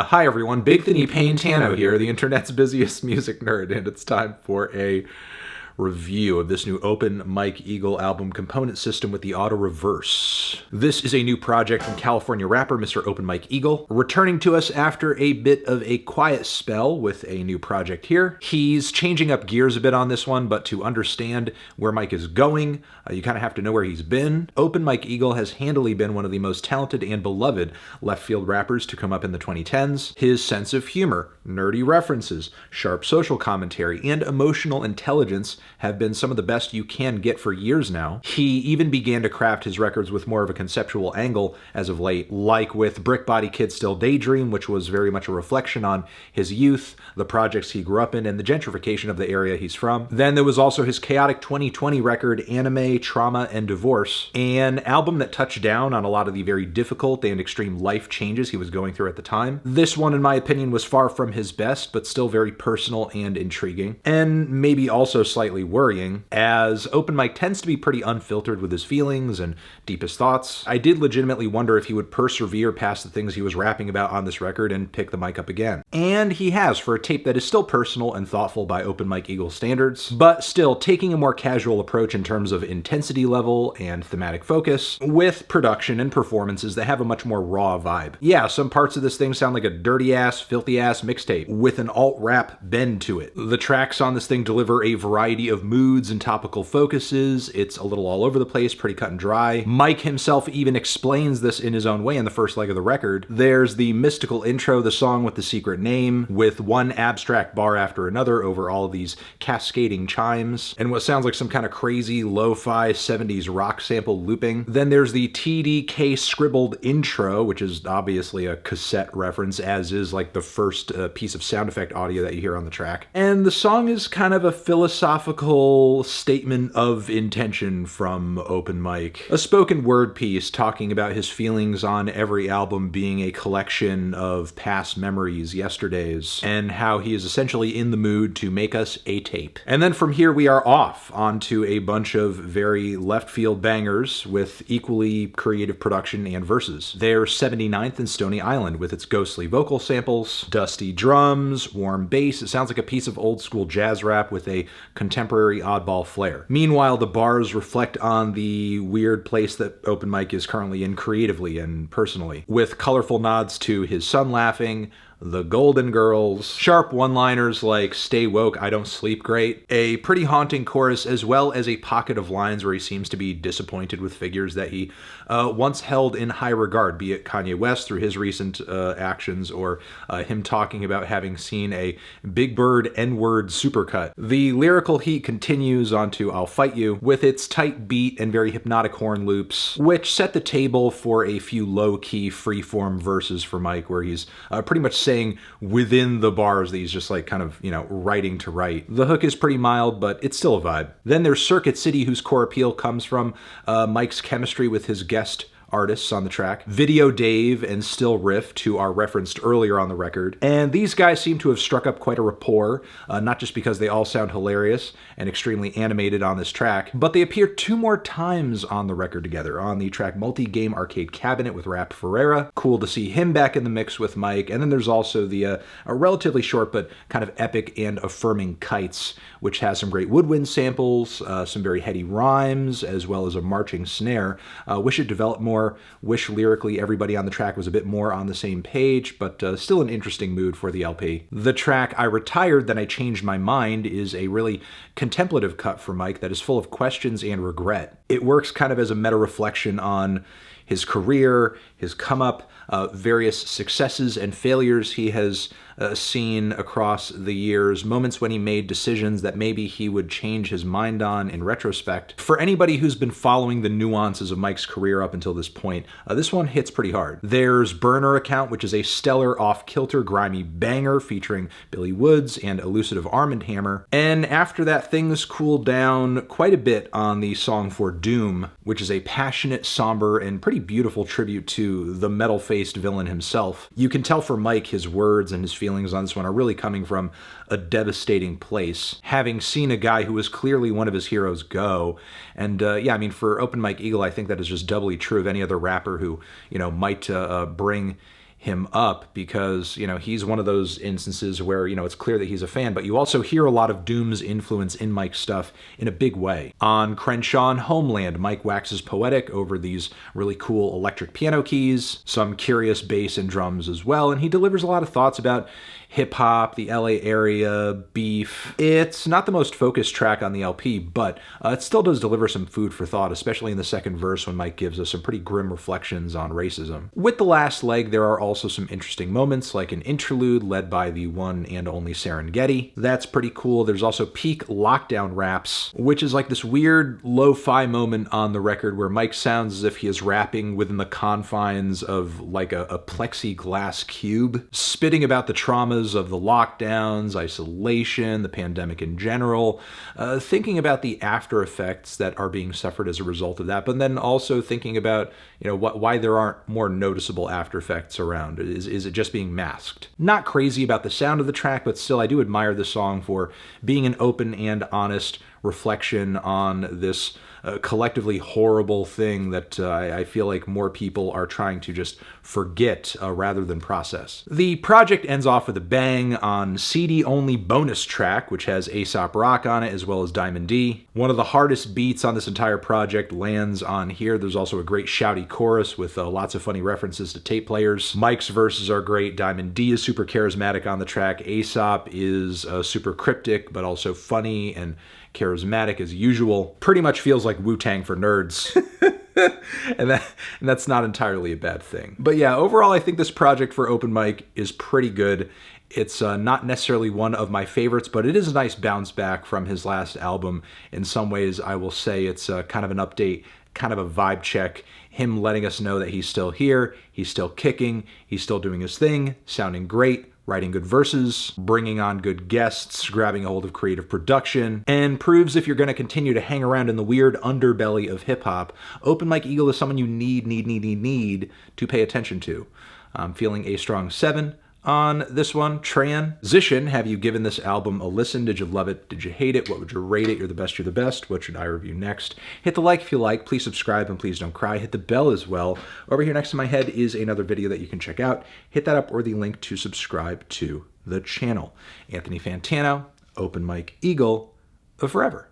Hi everyone, Big Thinny Payne-Tano here, the internet's busiest music nerd, and it's time for a review of this new Open Mike Eagle album component system with the auto reverse. This is a new project from California rapper Mr. Open Mike Eagle, returning to us after a bit of a quiet spell with a new project here. He's changing up gears a bit on this one, but to understand where Mike is going, you kind of have to know where he's been. Open Mike Eagle has handily been one of the most talented and beloved left field rappers to come up in the 2010s. His sense of humor, nerdy references, sharp social commentary, and emotional intelligence have been some of the best you can get for years now. He even began to craft his records with more of a conceptual angle as of late, like with Brick Body Kid Still Daydream, which was very much a reflection on his youth, the projects he grew up in, and the gentrification of the area he's from. Then there was also his chaotic 2020 record, Anime, Trauma, and Divorce, an album that touched down on a lot of the very difficult and extreme life changes he was going through at the time. This one, in my opinion, was far from his best, but still very personal and intriguing, and maybe also slightly worrying, as Open Mike tends to be pretty unfiltered with his feelings and deepest thoughts. I did legitimately wonder if he would persevere past the things he was rapping about on this record and pick the mic up again. And he has, for a tape that is still personal and thoughtful by Open Mike Eagle standards, but still taking a more casual approach in terms of intensity level and thematic focus, with production and performances that have a much more raw vibe. Yeah, some parts of this thing sound like a dirty-ass, filthy-ass mixtape with an alt-rap bend to it. The tracks on this thing deliver a variety of moods and topical focuses. It's a little all over the place, pretty cut and dry. Mike himself even explains this in his own way in the first leg of the record. There's the mystical intro, the song with the secret name, with one abstract bar after another over all of these cascading chimes, and what sounds like some kind of crazy lo-fi 70s rock sample looping. Then there's the TDK scribbled intro, which is obviously a cassette reference, as is like the first piece of sound effect audio that you hear on the track. And the song is kind of a philosophical statement of intention from Open Mike. A spoken word piece talking about his feelings on every album being a collection of past memories, yesterdays, and how he is essentially in the mood to make us a tape. And then from here we are off onto a bunch of very left field bangers with equally creative production and verses. There's 79th and Stony Island with its ghostly vocal samples, dusty drums, warm bass. It sounds like a piece of old school jazz rap with a contemporary oddball flair. Meanwhile, the bars reflect on the weird place that Open Mike is currently in creatively and personally, with colorful nods to his son laughing, the Golden Girls, sharp one-liners like "Stay woke, I don't sleep great," a pretty haunting chorus, as well as a pocket of lines where he seems to be disappointed with figures that he once held in high regard, be it Kanye West through his recent actions, or him talking about having seen a Big Bird N-word supercut. The lyrical heat continues onto "I'll Fight You," with its tight beat and very hypnotic horn loops, which set the table for a few low-key freeform verses for Mike, where he's pretty much saying within the bars that he's just like kind of, you know, writing to write. The hook is pretty mild, but it's still a vibe. Then there's Circuit City, whose core appeal comes from Mike's chemistry with his guest artists on the track, Video Dave and Still Rift, who are referenced earlier on the record. And these guys seem to have struck up quite a rapport, not just because they all sound hilarious and extremely animated on this track, but they appear 2 more times on the record together, on the track Multi-Game Arcade Cabinet with Rap Ferreira. Cool to see him back in the mix with Mike. And then there's also the a relatively short but kind of epic and affirming Kites, which has some great woodwind samples, some very heady rhymes, as well as a marching snare. Wish it developed more. Wish lyrically everybody on the track was a bit more on the same page, but still an interesting mood for the LP. The track I Retired Then I Changed My Mind is a really contemplative cut for Mike that is full of questions and regret. It works kind of as a meta-reflection on his career, his come-up, various successes and failures he has seen across the years, moments when he made decisions that maybe he would change his mind on in retrospect. For anybody who's been following the nuances of Mike's career up until this point, this one hits pretty hard. There's Burner Account, which is a stellar off-kilter grimy banger featuring Billy Woods and elusive Arm & Hammer. And after that, things cool down quite a bit on the song For Doom, which is a passionate, somber, and pretty beautiful tribute to the metal-faced villain himself. You can tell from Mike his words and his feelings on this one are really coming from a devastating place, having seen a guy who was clearly one of his heroes go. And yeah, I mean, for Open Mike Eagle, I think that is just doubly true of any other rapper who, you know, might bring him up because, you know, he's one of those instances where, you know, it's clear that he's a fan, but you also hear a lot of Doom's influence in Mike's stuff in a big way. On Crenshaw and Homeland, Mike waxes poetic over these really cool electric piano keys, some curious bass and drums as well, and he delivers a lot of thoughts about hip-hop, the LA area, beef. It's not the most focused track on the LP, but it still does deliver some food for thought, especially in the second verse when Mike gives us some pretty grim reflections on racism. With the last leg, there are also some interesting moments, like an interlude led by the one and only Serengeti. That's pretty cool. There's also peak lockdown raps, which is like this weird lo-fi moment on the record where Mike sounds as if he is rapping within the confines of like a plexiglass cube, spitting about the traumas of the lockdowns, isolation, the pandemic in general, thinking about the after effects that are being suffered as a result of that, but then also thinking about, you know, why there aren't more noticeable after effects around. Is it just being masked? Not crazy about the sound of the track, but still I do admire the song for being an open and honest reflection on this collectively horrible thing that I feel like more people are trying to just forget rather than process. The project ends off with a bang on CD-only bonus track, which has Aesop Rock on it as well as Diamond D. One of the hardest beats on this entire project lands on here. There's also a great shouty chorus with lots of funny references to tape players. Mike's verses are great. Diamond D is super charismatic on the track. Aesop is super cryptic but also funny and charismatic as usual. Pretty much feels like Wu-Tang for nerds. and that's not entirely a bad thing. But yeah, overall I think this project for Open Mike is pretty good. It's not necessarily one of my favorites, but it is a nice bounce back from his last album. In some ways, I will say it's kind of an update, kind of a vibe check, him letting us know that he's still here, he's still kicking, he's still doing his thing, sounding great, writing good verses, bringing on good guests, grabbing a hold of creative production, and proves if you're going to continue to hang around in the weird underbelly of hip-hop, Open Mike Eagle is someone you need to pay attention to. I'm feeling a strong 7 on this one. Transition, have you given this album a listen? Did you love it? Did you hate it? What would you rate it? You're the best, you're the best. What should I review next? Hit the like if you like. Please subscribe and please don't cry. Hit the bell as well. Over here next to my head is another video that you can check out. Hit that up or the link to subscribe to the channel. Anthony Fantano, Open Mike Eagle, forever.